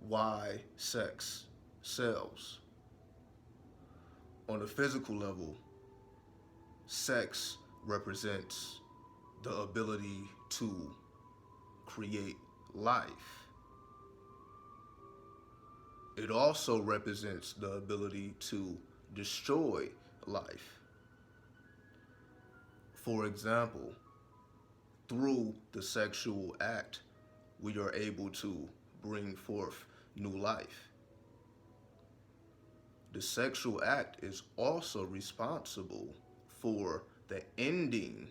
why sex sells. On a physical level, sex represents the ability to create life. It also represents the ability to destroy life. For example, through the sexual act, we are able to bring forth new life. The sexual act is also responsible for the ending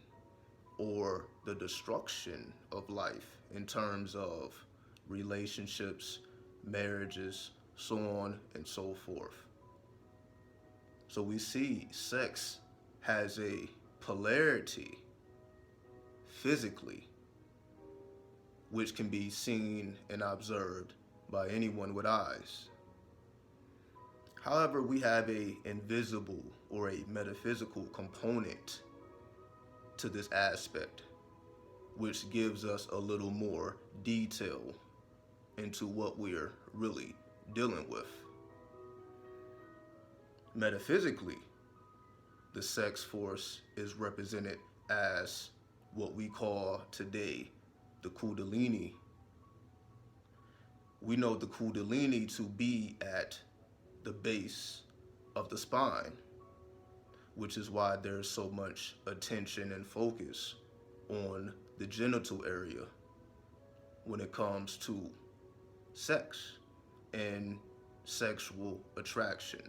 or the destruction of life in terms of relationships, marriages, so on and so forth. So we see sex has a polarity physically, which can be seen and observed by anyone with eyes. However, we have a invisible or a metaphysical component to this aspect, which gives us a little more detail into what we're really dealing with. Metaphysically, the sex force is represented as what we call today the Kundalini. We know the Kundalini to be at the base of the spine, which is why there's so much attention and focus on the genital area when it comes to sex and sexual attraction.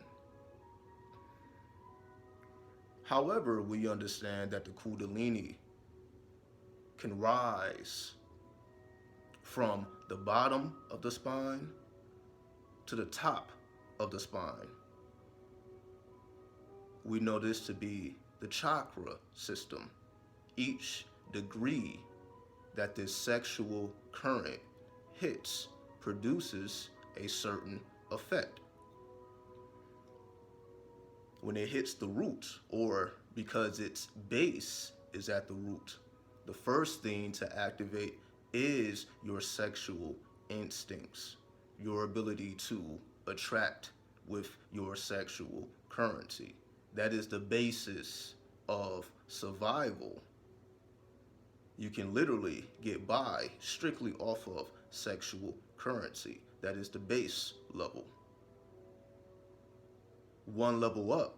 However, we understand that the Kundalini can rise from the bottom of the spine to the top of the spine. We know this to be the chakra system. Each degree that this sexual current hits produces a certain effect. When it hits the root, or because its base is at the root, the first thing to activate is your sexual instincts, your ability to attract with your sexual currency. That is the basis of survival. You can literally get by strictly off of sexual currency. That is the base level. One level up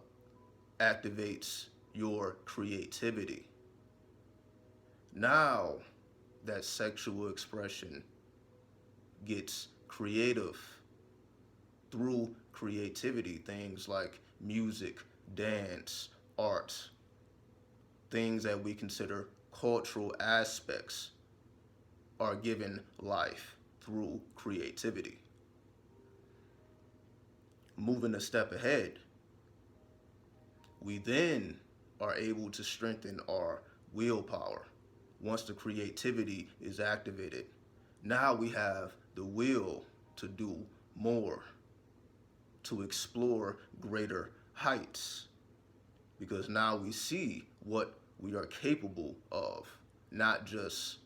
activates your creativity. Now that sexual expression gets creative through creativity, things like music, dance, art, things that we consider cultural aspects are given life through creativity. Moving a step ahead, we then are able to strengthen our willpower. Once the creativity is activated, now we have the will to do more, to explore greater heights, because now we see what we are capable of, not just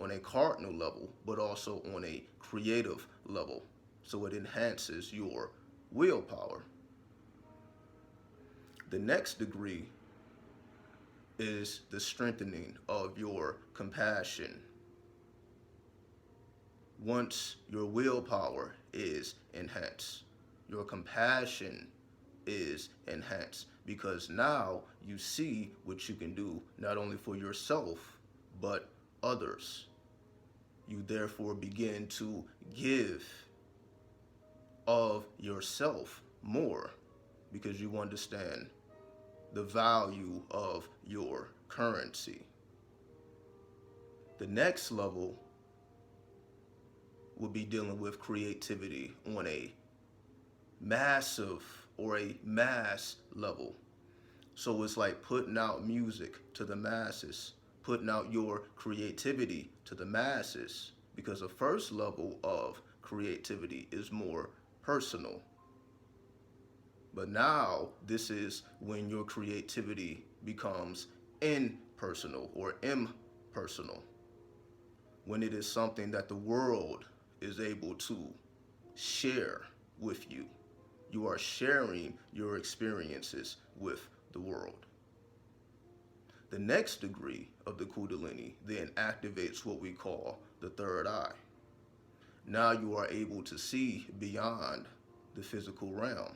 on a cardinal level, but also on a creative level. So it enhances your willpower. The next degree is the strengthening of your compassion. Once your willpower is enhanced, your compassion is enhanced, because now you see what you can do not only for yourself but others. You therefore begin to give of yourself more because you understand the value of your currency. The next level will be dealing with creativity on a massive or a mass level. So it's like putting out music to the masses, putting out your creativity to the masses, because the first level of creativity is more personal. But now this is when your creativity becomes impersonal or impersonal, when it is something that the world is able to share with you. You are sharing your experiences with the world. The next degree of the Kundalini then activates what we call the third eye. Now you are able to see beyond the physical realm.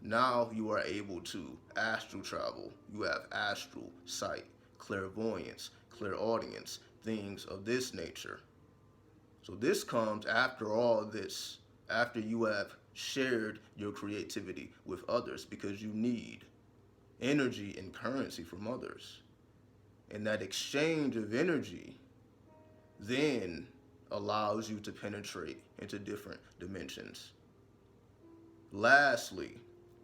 Now you are able to astral travel. You have astral sight, clairvoyance, clairaudience, things of this nature. So this comes after all this, after you have shared your creativity with others, because you need energy and currency from others. And that exchange of energy then allows you to penetrate into different dimensions. Lastly,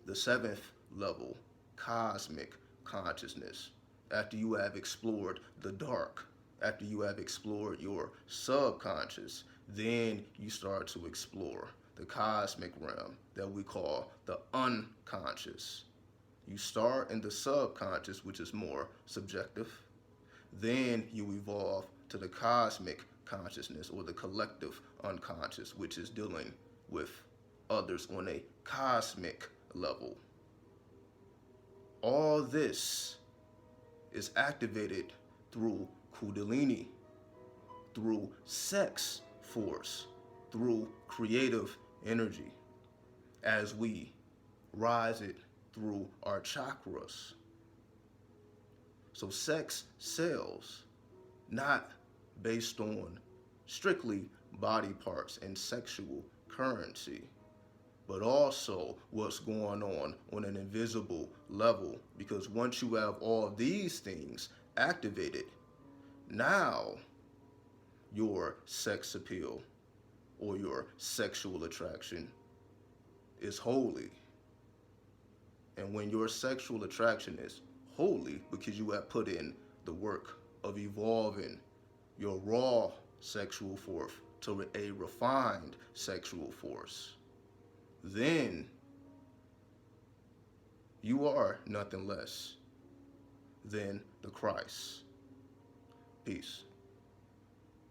the seventh level, cosmic consciousness. After you have explored the dark, after you have explored your subconscious, then you start to explore the cosmic realm that we call the unconscious. You start in the subconscious, which is more subjective. Then you evolve to the cosmic consciousness, or the collective unconscious, which is dealing with others on a cosmic level. All this is activated through Kundalini, through sex force, through creative energy, as we rise it through our chakras. So sex sells, not based on strictly body parts and sexual currency, but also what's going on an invisible level. Because once you have all these things activated, now your sex appeal or your sexual attraction is holy. And when your sexual attraction is holy, because you have put in the work of evolving your raw sexual force to a refined sexual force, then you are nothing less than the Christ. Peace.